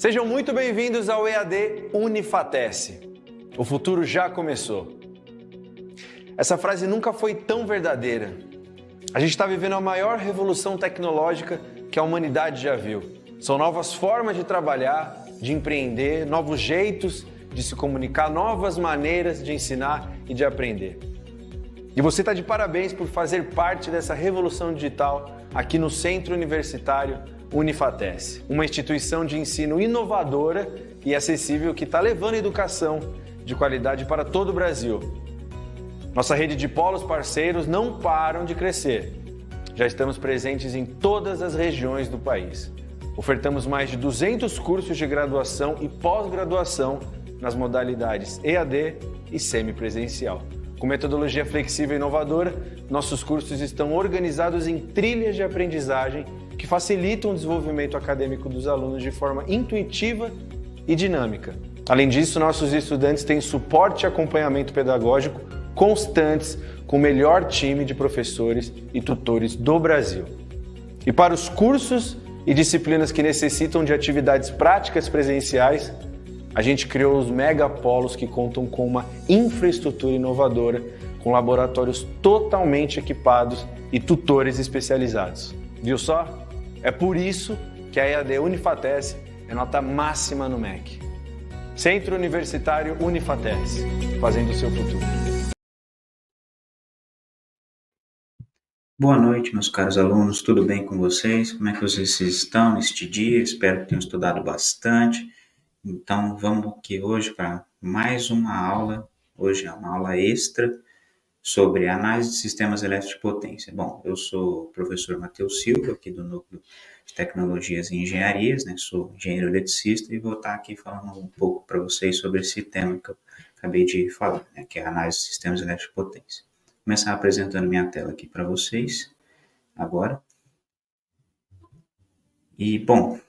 Sejam muito bem-vindos ao EAD Unifatece. O futuro já começou. Essa frase nunca foi tão verdadeira. A gente está vivendo a maior revolução tecnológica que a humanidade já viu. São novas formas de trabalhar, de empreender, novos jeitos de se comunicar, novas maneiras de ensinar e de aprender. E você está de parabéns por fazer parte dessa revolução digital aqui no Centro Universitário Unifatece, uma instituição de ensino inovadora e acessível que está levando a educação de qualidade para todo o Brasil. Nossa rede de polos parceiros não param de crescer. Já estamos presentes em todas as regiões do país. Ofertamos mais de 200 cursos de graduação e pós-graduação nas modalidades EAD e semipresencial. Com metodologia flexível e inovadora, nossos cursos estão organizados em trilhas de aprendizagem que facilitam o desenvolvimento acadêmico dos alunos de forma intuitiva e dinâmica. Além disso, nossos estudantes têm suporte e acompanhamento pedagógico constantes com o melhor time de professores e tutores do Brasil. E para os cursos e disciplinas que necessitam de atividades práticas presenciais, a gente criou os megapolos que contam com uma infraestrutura inovadora, com laboratórios totalmente equipados e tutores especializados. Viu só? É por isso que a EAD Unifatece é nota máxima no MEC. Centro Universitário Unifatece, fazendo o seu futuro. Boa noite, meus caros alunos, tudo bem com vocês? Como é que vocês estão neste dia? Espero que tenham estudado bastante. Então, vamos aqui hoje para mais uma aula. Hoje é uma aula extra sobre análise de sistemas elétricos de potência. Bom, eu sou o professor Matheus Silva, aqui do Núcleo de Tecnologias e Engenharias, né? Sou engenheiro eletricista e vou estar aqui falando um pouco para vocês sobre esse tema que eu acabei de falar, né? Que é a análise de sistemas elétricos de potência. Vou começar apresentando minha tela aqui para vocês agora. E, bom,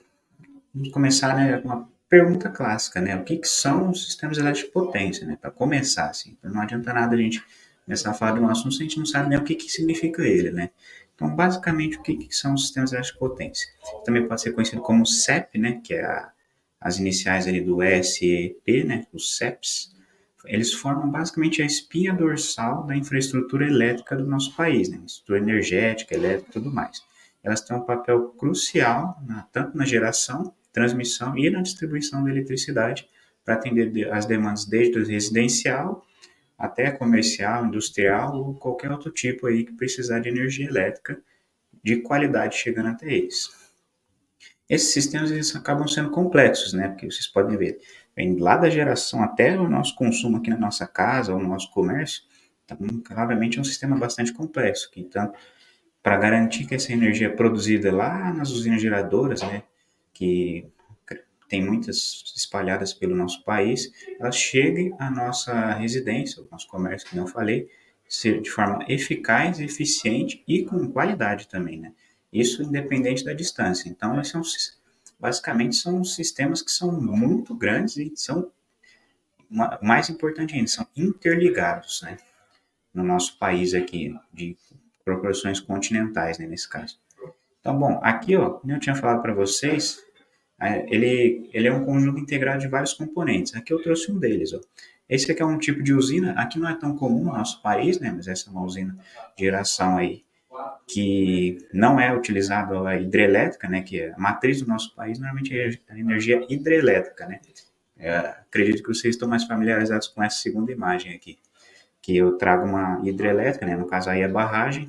vamos começar, né, com uma pergunta clássica, né? O que são os sistemas elétricos de potência, né? Para começar, assim, não adianta nada a gente começar a falar de um assunto se a gente não sabe nem o que significa ele, né? Então, basicamente, o que são os sistemas elétricos de potência? Também pode ser conhecido como CEP, né? Que é as iniciais ali do SEP, né? Os CEPs. Eles formam basicamente a espinha dorsal da infraestrutura elétrica do nosso país, né? Infraestrutura energética, elétrica e tudo mais. Elas têm um papel crucial, tanto na geração, transmissão e na distribuição da eletricidade para atender as demandas desde o residencial até comercial, industrial ou qualquer outro tipo aí que precisar de energia elétrica de qualidade chegando até eles. Esses sistemas eles acabam sendo complexos, né? Porque vocês podem ver, vem lá da geração até o nosso consumo aqui na nossa casa ou no nosso comércio, então, claramente é um sistema bastante complexo, que então, para garantir que essa energia é produzida lá nas usinas geradoras, né, que tem muitas espalhadas pelo nosso país, ela chegue à nossa residência, ao nosso comércio, como eu falei, de forma eficaz, eficiente e com qualidade também, né? Isso independente da distância. Então, basicamente são sistemas que são muito grandes e são, mais importante ainda, são interligados, né? No nosso país aqui, de proporções continentais, né, nesse caso. Então, bom, aqui, ó, como eu tinha falado para vocês, ele é um conjunto integrado de vários componentes. Aqui eu trouxe um deles, ó. Esse aqui é um tipo de usina, aqui não é tão comum no nosso país, né, mas essa é uma usina de geração aí que não é utilizada a hidrelétrica, né, que é a matriz do nosso país, normalmente é a energia hidrelétrica, né. Acredito que vocês estão mais familiarizados com essa segunda imagem aqui, que eu trago uma hidrelétrica, né, no caso aí a barragem,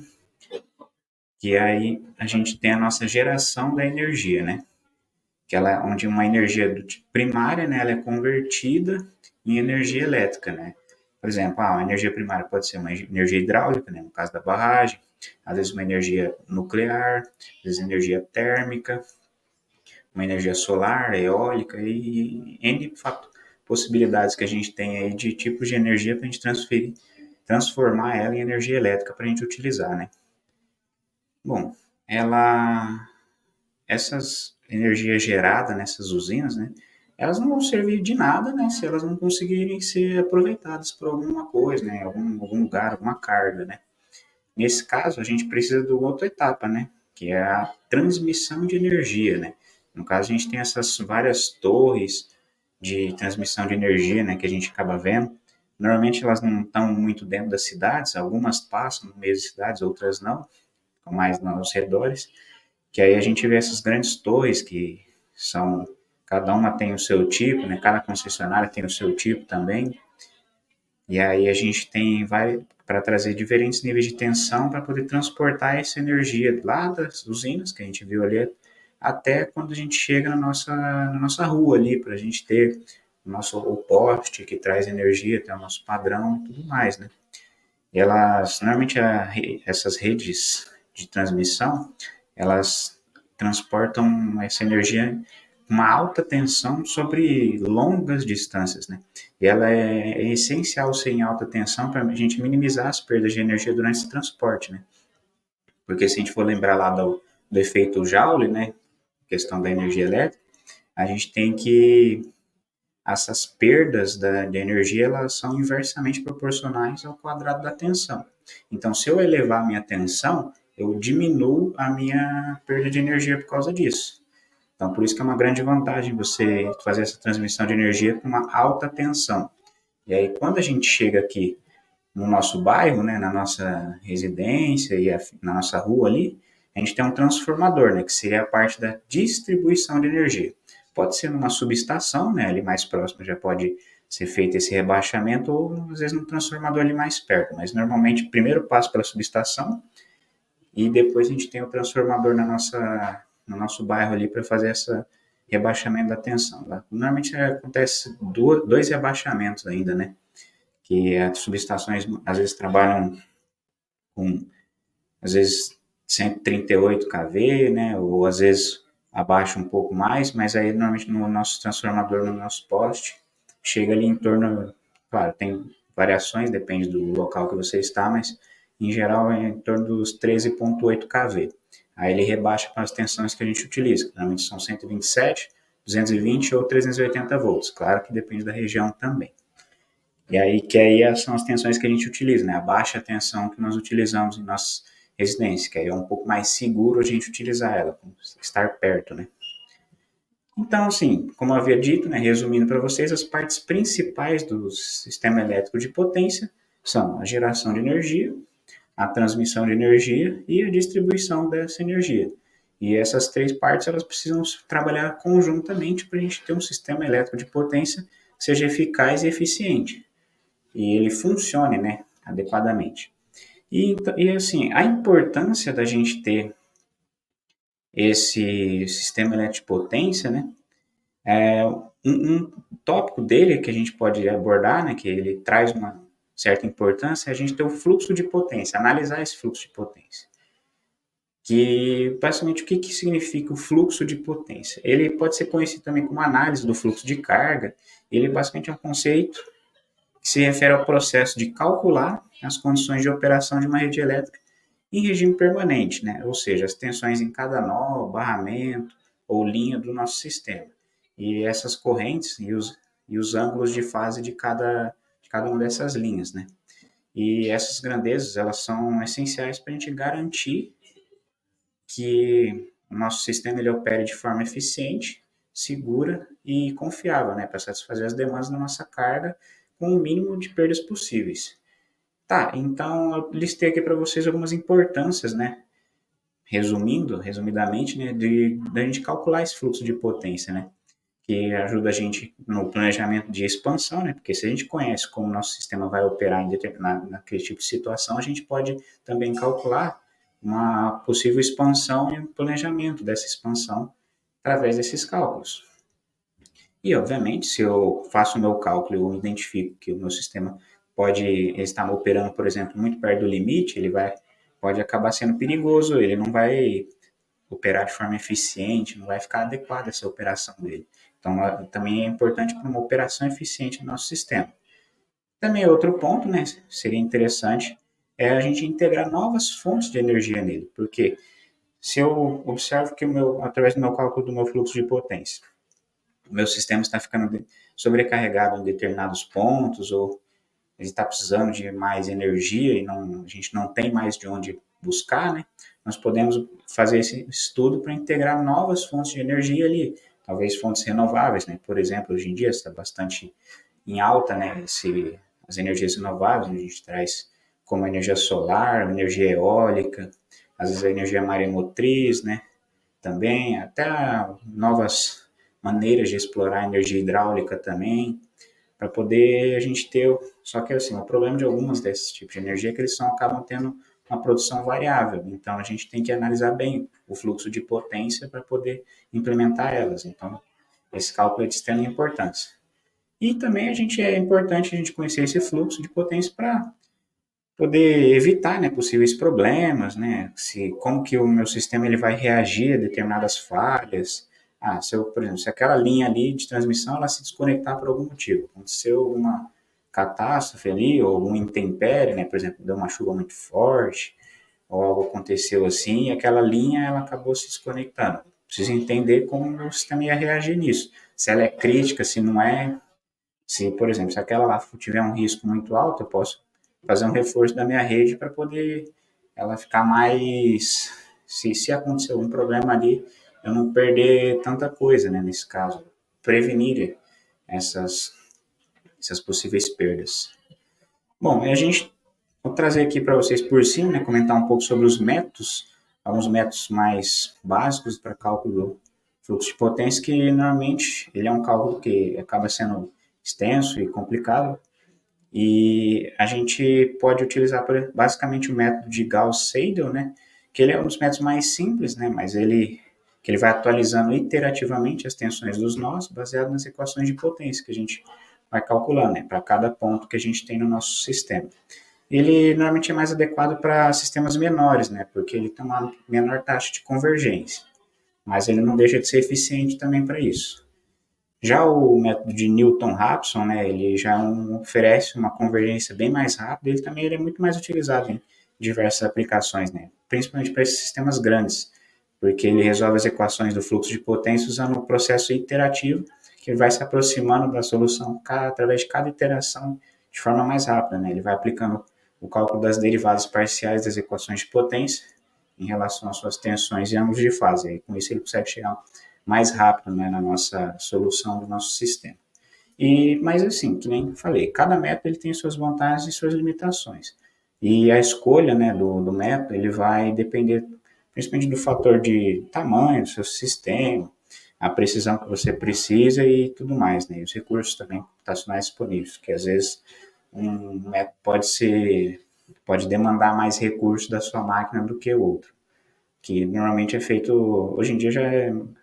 que aí a gente tem a nossa geração da energia, né? Que ela é onde uma energia do tipo primária, né, ela é convertida em energia elétrica, né? Por exemplo, a energia primária pode ser uma energia hidráulica, né, no caso da barragem, às vezes uma energia nuclear, às vezes energia térmica, uma energia solar, eólica e N possibilidades que a gente tem aí de tipos de energia para a gente transformar ela em energia elétrica para a gente utilizar, né? Bom, essas energias geradas nessas usinas, né, elas não vão servir de nada, né, se elas não conseguirem ser aproveitadas por alguma coisa, né, algum lugar, alguma carga, né. Nesse caso, a gente precisa de outra etapa, né, que é a transmissão de energia, né. No caso, a gente tem essas várias torres de transmissão de energia, né, que a gente acaba vendo. Normalmente elas não estão muito dentro das cidades, algumas passam no meio das cidades, outras não, ficam mais nos redores, que aí a gente vê essas grandes torres que são, cada uma tem o seu tipo, né, cada concessionária tem o seu tipo também, e aí a gente tem vai para trazer diferentes níveis de tensão para poder transportar essa energia lá das usinas que a gente viu ali até quando a gente chega na nossa rua ali, para a gente ter o poste que traz energia, tem o nosso padrão e tudo mais, né? E elas, normalmente essas redes de transmissão, elas transportam essa energia com uma alta tensão sobre longas distâncias, né? E ela é essencial ser em alta tensão para a gente minimizar as perdas de energia durante esse transporte, né? Porque se a gente for lembrar lá do efeito Joule, né? Questão da energia elétrica, a gente tem que essas perdas de energia elas são inversamente proporcionais ao quadrado da tensão. Então, se eu elevar a minha tensão, eu diminuo a minha perda de energia por causa disso. Então, por isso que é uma grande vantagem você fazer essa transmissão de energia com uma alta tensão. E aí, quando a gente chega aqui no nosso bairro, né, na nossa residência e na nossa rua ali, a gente tem um transformador, né, que seria a parte da distribuição de energia. Pode ser numa subestação, né, ali mais próximo já pode ser feito esse rebaixamento, ou às vezes no transformador ali mais perto, mas normalmente primeiro passa pela subestação e depois a gente tem o transformador no nosso bairro ali para fazer esse rebaixamento da tensão. Normalmente acontece dois rebaixamentos ainda, né? Que as subestações às vezes trabalham com, às vezes, 138 kV, né, ou às vezes abaixo um pouco mais, mas aí normalmente no nosso transformador, no nosso poste, chega ali em torno, claro, tem variações, depende do local que você está, mas em geral é em torno dos 13,8 kV. Aí ele rebaixa para as tensões que a gente utiliza, que normalmente são 127, 220 ou 380 volts. Claro que depende da região também. E aí, que aí são as tensões que a gente utiliza, né? A baixa tensão que nós utilizamos em nossas residências, que aí é um pouco mais seguro a gente utilizar ela, estar perto, né? Então, assim, como eu havia dito, né, resumindo para vocês, as partes principais do sistema elétrico de potência são a geração de energia, a transmissão de energia e a distribuição dessa energia. E essas três partes elas precisam trabalhar conjuntamente para a gente ter um sistema elétrico de potência que seja eficaz e eficiente e ele funcione, né, adequadamente. E assim, a importância da gente ter esse sistema elétrico de potência, né, um tópico dele que a gente pode abordar, né, que ele traz uma certa importância, é a gente ter o fluxo de potência, analisar esse fluxo de potência. Que, basicamente, o que significa o fluxo de potência? Ele pode ser conhecido também como análise do fluxo de carga, ele basicamente é um conceito que se refere ao processo de calcular as condições de operação de uma rede elétrica em regime permanente, né? Ou seja, as tensões em cada nó, barramento ou linha do nosso sistema. E essas correntes e os ângulos de fase de cada uma dessas linhas, né? E essas grandezas, elas são essenciais para a gente garantir que o nosso sistema ele opere de forma eficiente, segura e confiável, né? Para satisfazer as demandas da nossa carga com o mínimo de perdas possíveis. Tá, então eu listei aqui para vocês algumas importâncias, né? Resumidamente, né, da gente calcular esse fluxo de potência, né? Que ajuda a gente no planejamento de expansão, né? Porque se a gente conhece como o nosso sistema vai operar naquele tipo de situação, a gente pode também calcular uma possível expansão e um planejamento dessa expansão através desses cálculos. E, obviamente, se eu faço o meu cálculo e eu identifico que o meu sistema pode estar operando, por exemplo, muito perto do limite, pode acabar sendo perigoso, ele não vai operar de forma eficiente, não vai ficar adequada essa operação dele. Então, também é importante para uma operação eficiente do nosso sistema. Também outro ponto, né, seria interessante, é a gente integrar novas fontes de energia nele, porque se eu observo que através do meu cálculo do meu fluxo de potência, o meu sistema está ficando sobrecarregado em determinados pontos, ou ele está precisando de mais energia e a gente não tem mais de onde buscar, né, nós podemos fazer esse estudo para integrar novas fontes de energia ali, talvez fontes renováveis, né? Por exemplo, hoje em dia está bastante em alta, né, as energias renováveis, a gente traz como energia solar, energia eólica, às vezes a energia maremotriz, né, também, até novas maneiras de explorar a energia hidráulica também, para poder a gente ter, só que assim, o problema de algumas desses tipos de energia é que eles acabam tendo uma produção variável, então a gente tem que analisar bem o fluxo de potência para poder implementar elas, então esse cálculo é de extrema importância. E também é importante a gente conhecer esse fluxo de potência para poder evitar, né, possíveis problemas, né, como que o meu sistema ele vai reagir a determinadas falhas. Por exemplo, se aquela linha ali de transmissão ela se desconectar por algum motivo, aconteceu alguma catástrofe ali, ou algum intempérie, né, por exemplo, deu uma chuva muito forte, ou algo aconteceu assim, e aquela linha ela acabou se desconectando. Preciso entender como o meu sistema ia reagir nisso. Se ela é crítica, se não é, se, por exemplo, se aquela lá tiver um risco muito alto, eu posso fazer um reforço da minha rede para poder ela ficar mais. Se acontecer algum problema ali, eu não perder tanta coisa, né? Nesse caso, prevenir essas, essas possíveis perdas. Bom, a gente vou trazer aqui para vocês por cima, né, comentar um pouco sobre os métodos, alguns métodos mais básicos para cálculo do fluxo de potência, que normalmente ele é um cálculo que acaba sendo extenso e complicado, e a gente pode utilizar basicamente o método de Gauss-Seidel, né, que ele é um dos métodos mais simples, né, mas ele vai atualizando iterativamente as tensões dos nós, baseado nas equações de potência que a gente vai calculando, né, para cada ponto que a gente tem no nosso sistema. Ele normalmente é mais adequado para sistemas menores, né, porque ele tem uma menor taxa de convergência, mas ele não deixa de ser eficiente também para isso. Já o método de Newton-Raphson, né, ele já oferece uma convergência bem mais rápida, ele é muito mais utilizado em diversas aplicações, né, principalmente para esses sistemas grandes, porque ele resolve as equações do fluxo de potência usando um processo iterativo que vai se aproximando da solução através de cada iteração de forma mais rápida, né, ele vai aplicando o cálculo das derivadas parciais das equações de potência em relação às suas tensões e ângulos de fase. E com isso ele consegue chegar mais rápido, né, na nossa solução do nosso sistema. Mas assim, que nem falei, cada método ele tem suas vantagens e suas limitações. E a escolha, né, do método ele vai depender principalmente do fator de tamanho do seu sistema, a precisão que você precisa e tudo mais, né? E os recursos também computacionais disponíveis, que às vezes um método pode demandar mais recursos da sua máquina do que o outro, que normalmente é feito, hoje em dia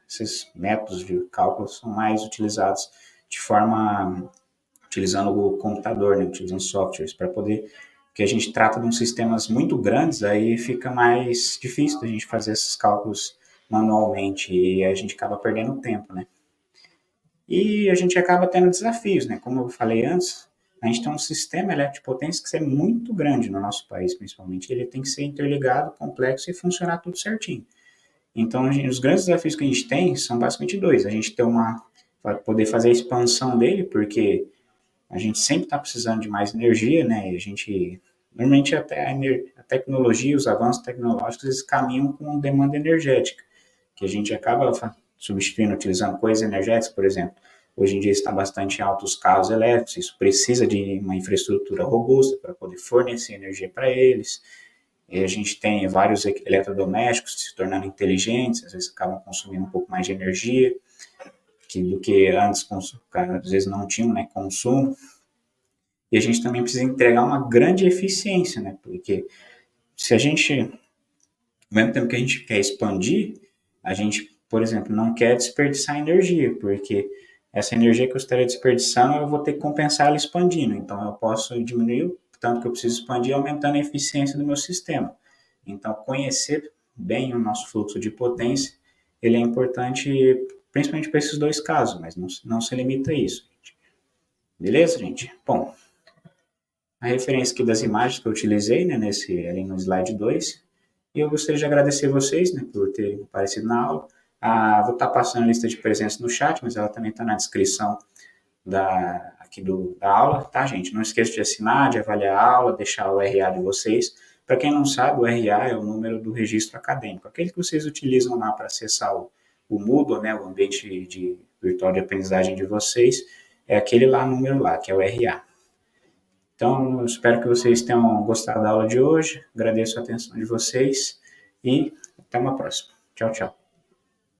esses métodos de cálculo são mais utilizados de forma, utilizando o computador, né, utilizando softwares, para poder, porque a gente trata de uns sistemas muito grandes, aí fica mais difícil a gente fazer esses cálculos manualmente e a gente acaba perdendo tempo, né? E a gente acaba tendo desafios, né? Como eu falei antes, a gente tem um sistema elétrico de potência que é muito grande no nosso país, principalmente. Ele tem que ser interligado, complexo e funcionar tudo certinho. Então, os grandes desafios que a gente tem são basicamente dois. A gente ter poder fazer a expansão dele, porque a gente sempre está precisando de mais energia, né? E normalmente até a tecnologia, os avanços tecnológicos, eles caminham com demanda energética, que a gente acaba substituindo, utilizando coisas energéticas, por exemplo. Hoje em dia está bastante alto os carros elétricos, isso precisa de uma infraestrutura robusta para poder fornecer energia para eles. E a gente tem vários eletrodomésticos se tornando inteligentes, às vezes acabam consumindo um pouco mais de energia do que antes, às vezes não tinham, né, consumo. E a gente também precisa entregar uma grande eficiência, né, porque se a gente, ao mesmo tempo que a gente quer expandir, a gente, por exemplo, não quer desperdiçar energia, porque essa energia que eu estaria desperdiçando, eu vou ter que compensar ela expandindo. Então, eu posso diminuir o tanto que eu preciso expandir, aumentando a eficiência do meu sistema. Então, conhecer bem o nosso fluxo de potência, ele é importante, principalmente para esses dois casos, mas não se limita a isso. Gente. Beleza, gente? Bom, a referência aqui das imagens que eu utilizei, né, ali no slide 2, e eu gostaria de agradecer vocês, né, por terem aparecido na aula. Vou estar passando a lista de presença no chat, mas ela também está na descrição da aula, tá, gente? Não esqueça de assinar, de avaliar a aula, deixar o RA de vocês, Para quem não sabe, o RA é o número do registro acadêmico, aquele que vocês utilizam lá para acessar o Moodle, né, o ambiente virtual de aprendizagem de vocês, é aquele lá, número lá, que é o RA. Então, eu espero que vocês tenham gostado da aula de hoje, agradeço a atenção de vocês e até uma próxima. Tchau, tchau.